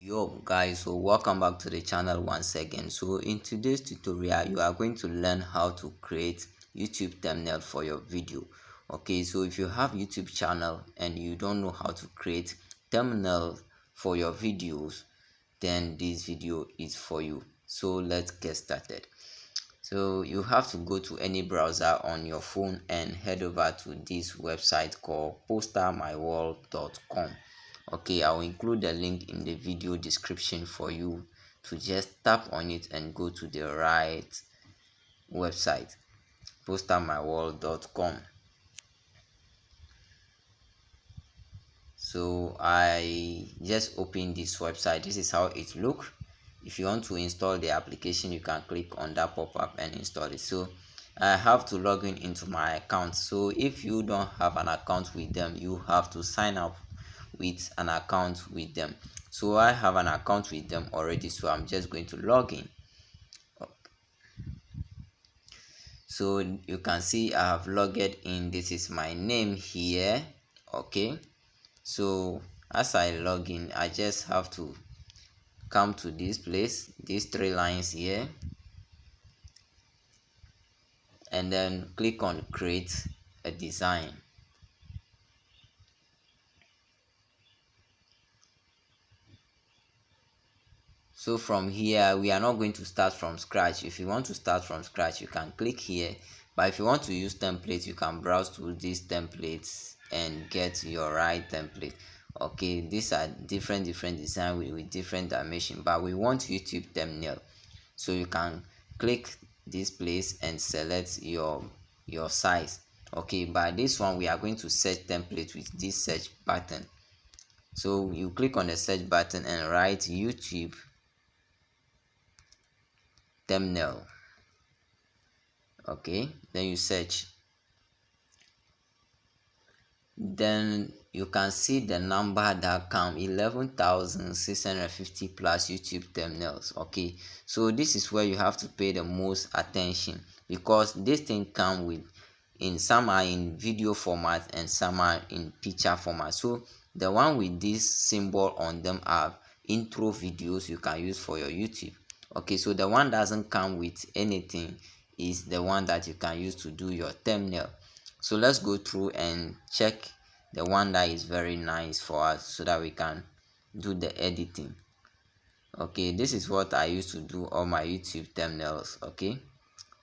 Yo guys, so welcome back to the channel once again. So in today's tutorial you are going to learn how to create YouTube thumbnail for your video. Okay, so if you have YouTube channel and you don't know how to create thumbnail for your videos, then this video is for you. So let's get started. So you have to go to any browser on your phone and head over to this website called postermywall.com. Okay, I'll include the link in the video description for you to just tap on it and go to the right website, postermywall.com. So I just opened this website. This is how it looks. If you want to install the application, you can click on that pop-up and install it. So I have to log in into my account. So if you don't have an account with them, you have to sign up with an account with them. So I have an account with them already, so I'm just going to log in. So you can see I have logged in. This is my name here. Okay, so as I log in, I just have to come to this place, these three lines here, and then click on create a design. So from here, we are not going to start from scratch. If you want to start from scratch, you can click here, but if you want to use templates, you can browse to these templates and get your right template. Okay, these are different design with different dimension, but we want YouTube thumbnail, so you can click this place and select your size. Okay, by this one we are going to search template with this search button. So you click on the search button and write YouTube thumbnail. Okay, then you search, then you can see the number that come 11,650 plus YouTube thumbnails. Okay, so this is where you have to pay the most attention, because this thing come with, in some are in video format and some are in picture format. So the one with this symbol on them are intro videos you can use for your YouTube. Okay, so the one doesn't come with anything is the one that you can use to do your thumbnail. So let's go through and check the one that is very nice for us so that we can do the editing. Okay, this is what I used to do all my YouTube thumbnails. Okay,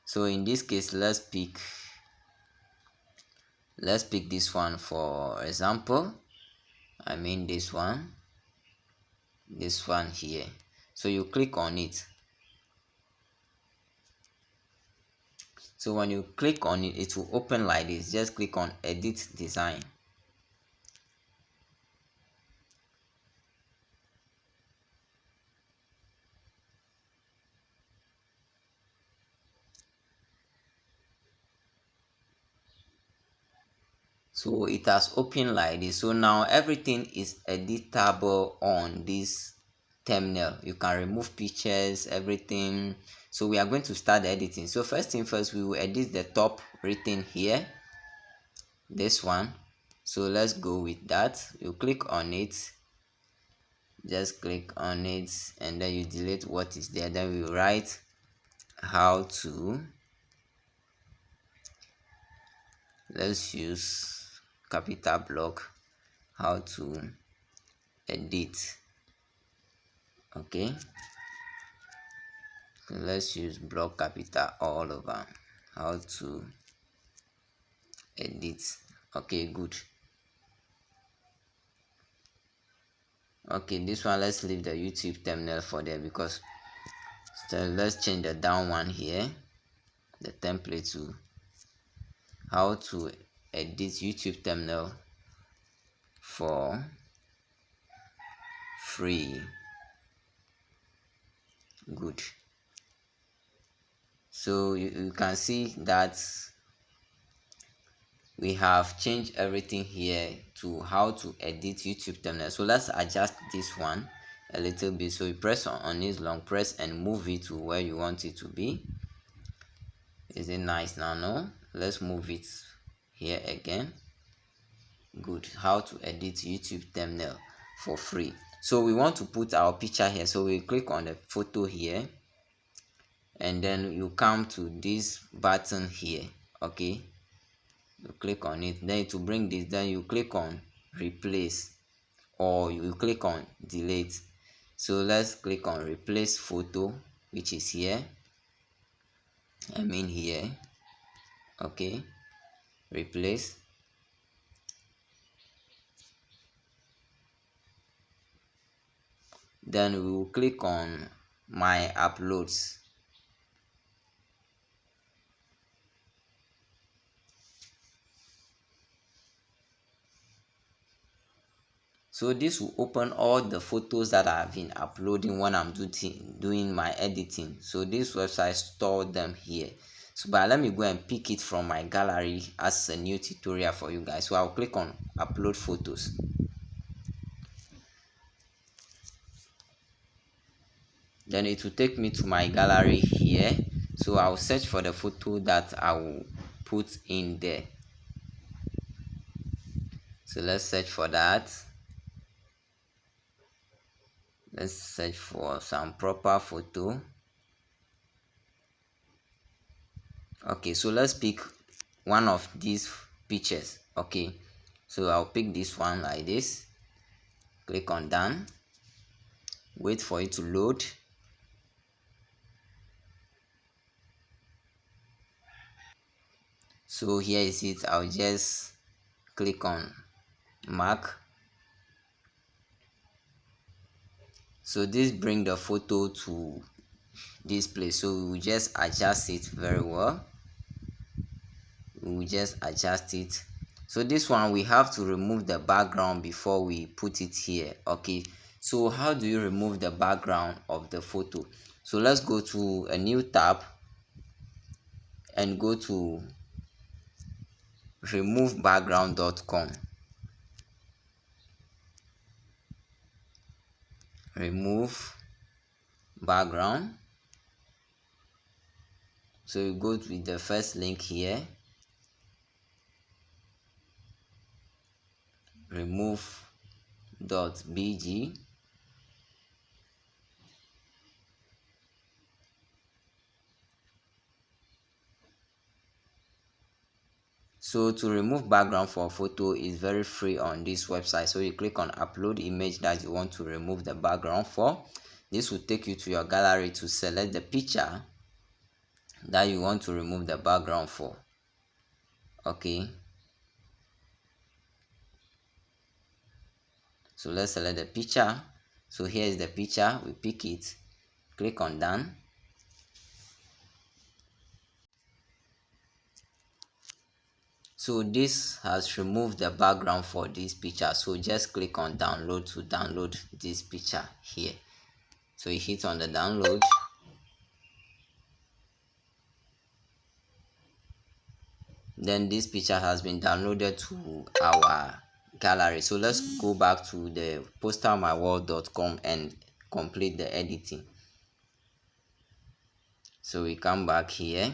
so in this case, let's pick this one for example. I mean this one here. So you click on it. So when you click on it, it will open like this. Just click on edit design. So it has opened like this. So now everything is editable on this thumbnail. You can remove pictures, everything. So we are going to start the editing. So first thing first, we will edit the top written here, this one. So let's go with that. You click on it, just click on it, and then you delete what is there. Then we write how to, let's use capital block, how to edit. Okay, so let's use block capital all over, how to edit. Okay, good. Okay, this one, let's leave the YouTube thumbnail for there, because so let's change the down one here, the template, to how to edit YouTube thumbnail for free. Good. So you can see that we have changed everything here to how to edit YouTube thumbnail. So let's adjust this one a little bit. So you press on this long press and move it to where you want it to be. Is it nice now? No, let's move it here again. Good. How to edit YouTube thumbnail for free. So we want to put our picture here, so we click on the photo here, and then you come to this button here. Okay, you click on it, then to bring this, then you click on replace, or you click on delete. So let's click on replace photo, which is here, here. Okay, replace. Then we will click on my uploads. So this will open all the photos that I've been uploading when I'm doing my editing. So this website store them here. So but let me go and pick it from my gallery as a new tutorial for you guys. So I'll click on upload photos. Then it will take me to my gallery here. So I'll search for the photo that I will put in there. So let's search for that. Let's search for some proper photo. Okay, so let's pick one of these pictures. Okay, so I'll pick this one like this. Click on done. Wait for it to load. So here is it. I'll just click on mark. So this bring the photo to this place, so we will just adjust it very well. We will just adjust it. So this one we have to remove the background before we put it here. Okay, so how do you remove the background of the photo? So let's go to a new tab and go to removebackground.com. Remove background. So you go with the first link here, remove.bg. So to remove background for a photo is very free on this website. So you click on upload image that you want to remove the background for. This will take you to your gallery to select the picture that you want to remove the background for. Okay, so let's select the picture. So here is the picture. We pick it, click on done. So this has removed the background for this picture. So just click on download to download this picture here. So you hit on the download. Then this picture has been downloaded to our gallery. So let's go back to the postermywall.com and complete the editing. So we come back here.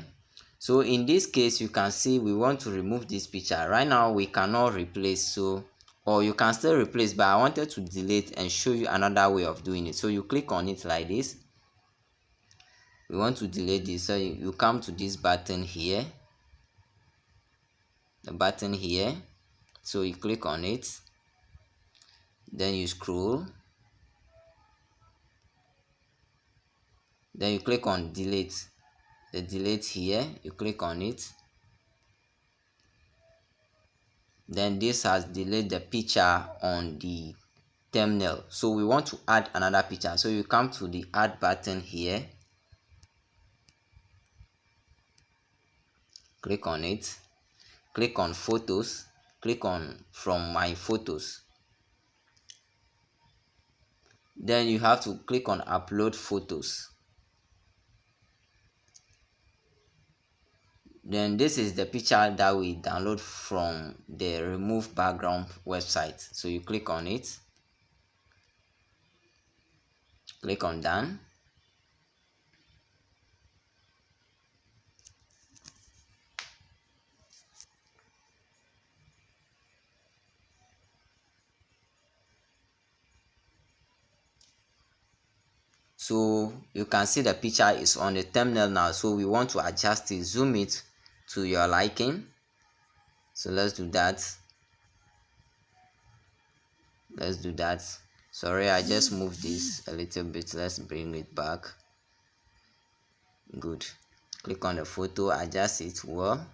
So in this case, you can see we want to remove this picture. Right now we cannot replace, so or you can still replace, but I wanted to delete and show you another way of doing it. So you click on it like this. We want to delete this, so you come to this button here, the button here. So you click on it, then you scroll, then you click on delete. The delete here, you click on it. Then this has deleted the picture on the thumbnail. So we want to add another picture. So you come to the add button here, click on it, click on photos, click on from my photos. Then you have to click on upload photos. Then this is the picture that we download from the remove background website. So you click on it, click on done. So you can see the picture is on the thumbnail now, so we want to adjust it, zoom it to your liking. So let's do that. Sorry, I just moved this a little bit. Let's bring it back. Good. Click on the photo, adjust it well.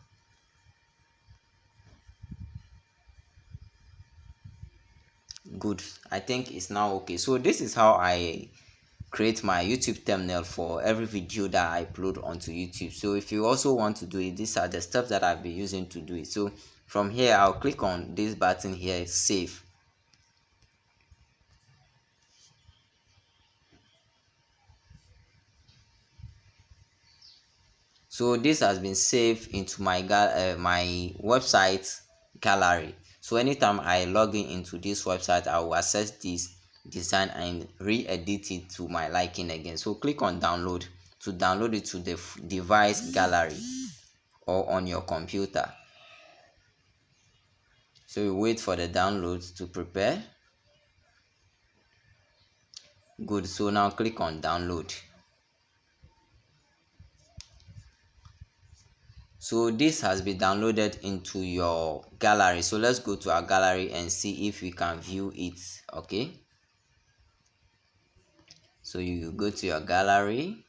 Good. I think it's now okay. So this is how I create my YouTube thumbnail for every video that I upload onto YouTube. So if you also want to do it, these are the steps that I've been using to do it. So from here, I'll click on this button here, save. So this has been saved into my website gallery. So anytime I log in into this website, I will access this design and re-edit it to my liking again. So click on download to download it to the device gallery or on your computer. So you wait for the download to prepare. Good. So now click on download. So this has been downloaded into your gallery. So let's go to our gallery and see if we can view it. Okay, so you go to your gallery.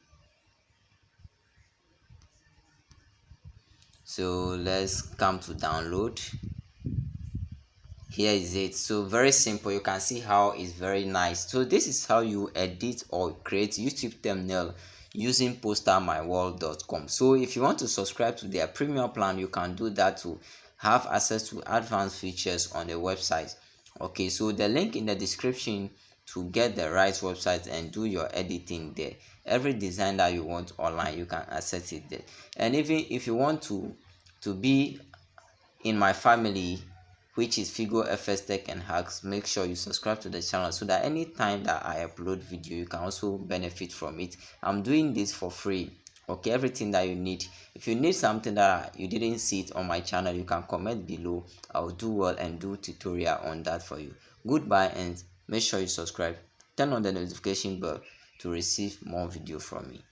So let's come to download. Here is it. So very simple. You can see how it's very nice. So this is how you edit or create YouTube thumbnail using postermyworld.com. So if you want to subscribe to their premium plan, you can do that to have access to advanced features on the website. Okay, so the link in the description to get the right website and do your editing there. Every design that you want online, you can access it there. And even if you want to be in my family, which is Figo FS Tech and Hacks, make sure you subscribe to the channel so that anytime that I upload video, you can also benefit from it. I'm doing this for free. Okay, everything that you need. If you need something that you didn't see it on my channel, you can comment below. I'll do well and do tutorial on that for you. Goodbye, and make sure you subscribe. Turn on the notification bell to receive more video from me.